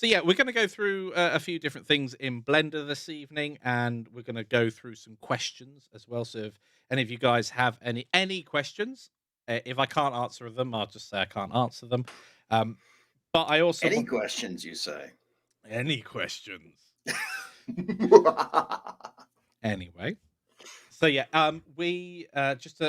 So yeah, we're going to go through a few different things in Blender this evening, and we're going to go through some questions as well. So if any of you guys have any questions, if I can't answer them, I'll just say I can't answer them. Um, but I also Any want questions, you say? any questions anyway. So yeah, we just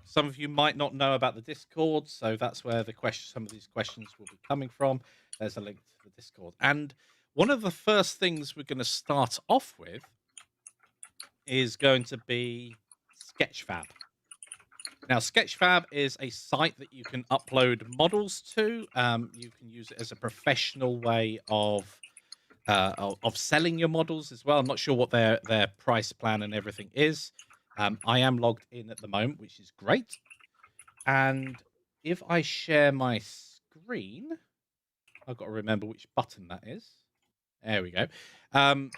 some of you might not know about the Discord, so that's where some of these questions will be coming from. There's a link to the Discord, and one of the first things we're going to start off with is going to be Sketchfab. Now, Sketchfab is a site that you can upload models to. You can use it as a professional way of selling your models as well. I'm not sure what their price plan and everything is. I am logged in at the moment, which is great. And if I share my screen, I've got to remember which button that is. There we go. Um,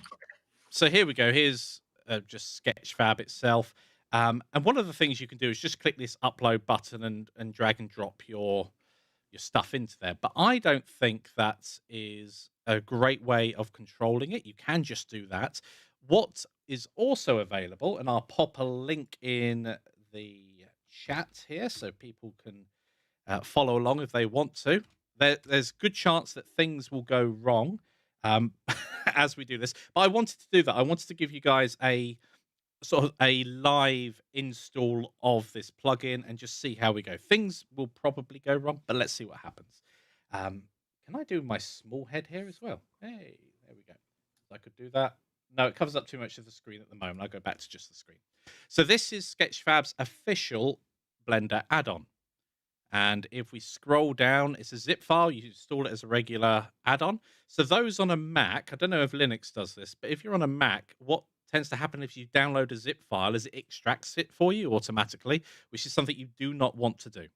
so here we go. Here's just Sketchfab itself. And one of the things you can do is just click this upload button and drag and drop your stuff into there. But I don't think that is a great way of controlling it. You can just do that. What is also available, and I'll pop a link in the chat here so people can follow along if they want to. There's a good chance that things will go wrong um, as we do this. But I wanted to do that. I wanted to give you guys a sort of a live install of this plugin and just see how we go. Things will probably go wrong, but let's see what happens. Um, can I do my small head here as well? Hey, there we go. I could do that. No, it covers up too much of the screen at the moment. I'll go back to just the screen. So this is Sketchfab's official Blender add-on. And if we scroll down, it's a zip file. You install it as a regular add-on. So those on a Mac, I don't know if Linux does this, but if you're on a Mac, what tends to happen if you download a zip file is it extracts it for you automatically, which is something you do not want to do.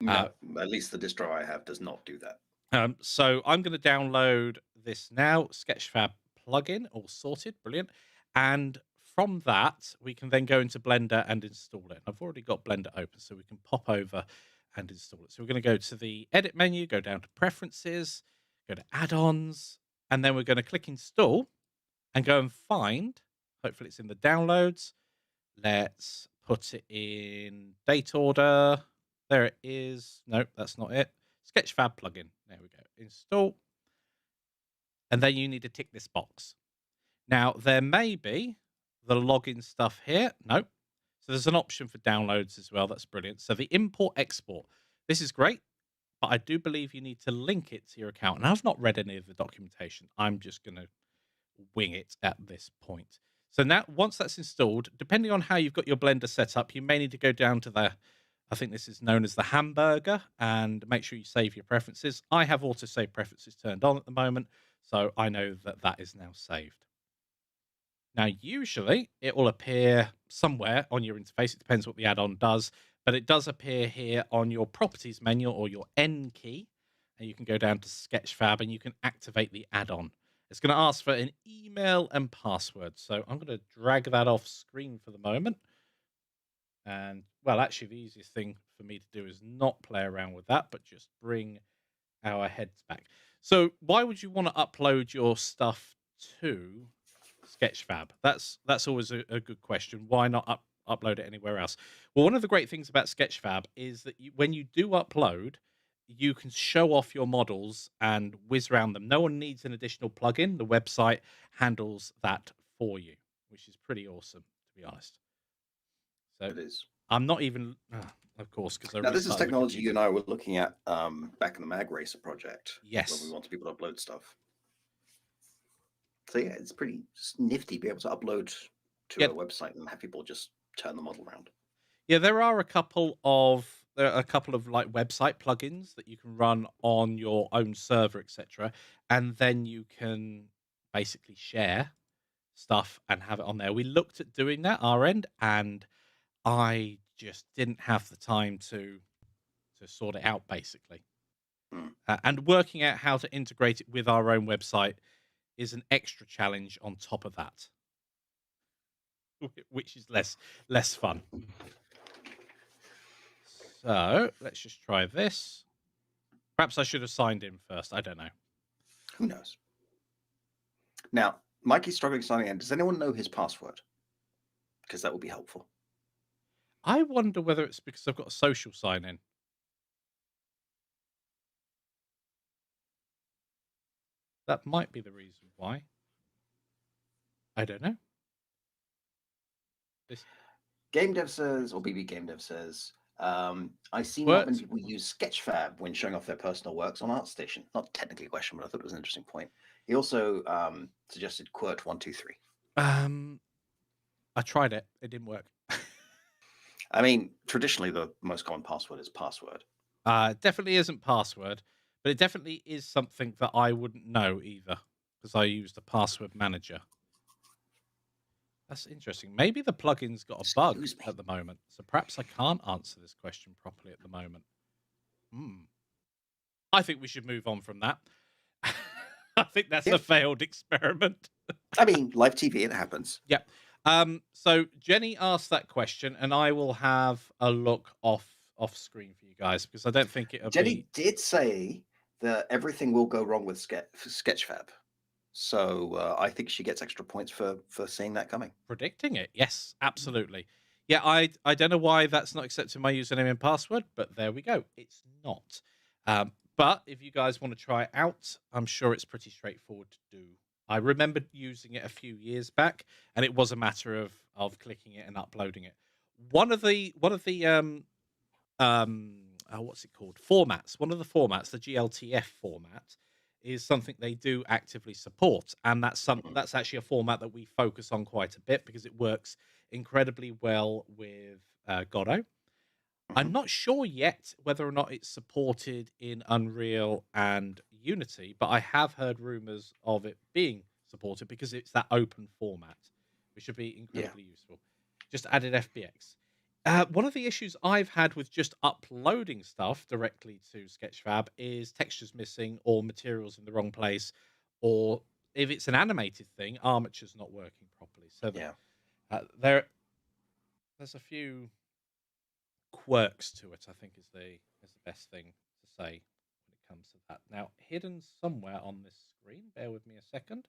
Uh, No, at least the distro I have does not do that. so I'm going to download this now, Sketchfab plugin, all sorted, brilliant. And from that, we can then go into Blender and install it. I've already got Blender open, so we can pop over and install it. So we're going to go to the Edit menu, go down to Preferences, go to Add-ons, and then we're going to click Install and go and find, hopefully it's in the downloads. Let's put it in date order. There it is. Nope, that's not it. Sketchfab plugin. There we go. Install. And then you need to tick this box. Now, there may be the login stuff here. Nope. So there's an option for downloads as well. That's brilliant. So the import export. This is great, but I do believe you need to link it to your account. And I've not read any of the documentation. I'm just going to wing it at this point. So now, once that's installed, depending on how you've got your Blender set up, you may need to go down to I think this is known as the hamburger, and make sure you save your preferences. I have auto save preferences turned on at the moment, so I know that that is now saved. Now, usually it will appear somewhere on your interface. It depends what the add-on does, but it does appear here on your properties menu or your N key, and you can go down to Sketchfab and you can activate the add-on. It's going to ask for an email and password. So I'm going to drag that off screen for the moment. And well, actually, the easiest thing for me to do is not play around with that, but just bring our heads back. So why would you want to upload your stuff to Sketchfab? That's always a good question. Why not upload it anywhere else? Well, one of the great things about Sketchfab is that when you do upload, you can show off your models and whiz around them. No one needs an additional plugin. The website handles that for you, which is pretty awesome, to be honest. So It is. I'm not even, of course, because I Now, this is restarted the technology you computer. and I were looking at back in the Mag Racer project when we Yes. wanted people to upload stuff. So yeah, it's pretty just nifty to be able to upload to Yeah, a website and have people just turn the model around. yeah, there are a couple of like website plugins that you can run on your own server, etc. And then you can basically share stuff and have it on there. We looked at doing that our end, and I just didn't have the time to sort it out basically. Hmm. And working out how to integrate it with our own website is an extra challenge on top of that, which is less fun. So let's just try this. Perhaps I should have signed in first. I don't know. Who knows? Now, Mikey's struggling signing in. Does anyone know his password? Because that would be helpful. I wonder whether it's because I've got a social sign in. That might be the reason why. I don't know. This Game Dev says, or BB Game Dev says, I see not many works. people use SketchFab when showing off their personal works on ArtStation. Not technically a question, but I thought it was an interesting point. He also suggested Quirt123. Um, I tried it. It didn't work. I mean, traditionally, the most common password is password. Definitely isn't password, but it definitely is something that I wouldn't know either because I used a password manager. That's interesting. Maybe the plugin's got a bug Excuse me. at the moment, so perhaps I can't answer this question properly at the moment. Hmm. I think we should move on from that. I think that's Yeah. a failed experiment. I mean, live TV, it happens. Yep. So Jenny asked that question, and I will have a look off screen for you guys because I don't think it'll be Jenny did say that everything will go wrong with Sketchfab. So I think she gets extra points for seeing that coming. predicting it. Yes, absolutely. Yeah, I don't know why that's not accepting my username and password, but there we go. It's not. But if you guys want to try it out, I'm sure it's pretty straightforward to do. I remember using it a few years back, and it was a matter of clicking it and uploading it. One of the what's it called, formats, one of the formats, the GLTF format, is something they do actively support, and Mhm. that's actually a format that we focus on quite a bit because it works incredibly well with Godot. I'm Mhm. not sure yet whether or not it's supported in Unreal and Unity, but I have heard rumors of it being supported because it's that open format, which should be Yeah. incredibly useful. Just added FBX. One of the issues I've had with just uploading stuff directly to Sketchfab is textures missing or materials in the wrong place, or if it's an animated thing, armature's not working properly. So that Yeah. there's a few quirks to it, I think is the best thing to say when it comes to that. Now, hidden somewhere on this screen, bear with me a second,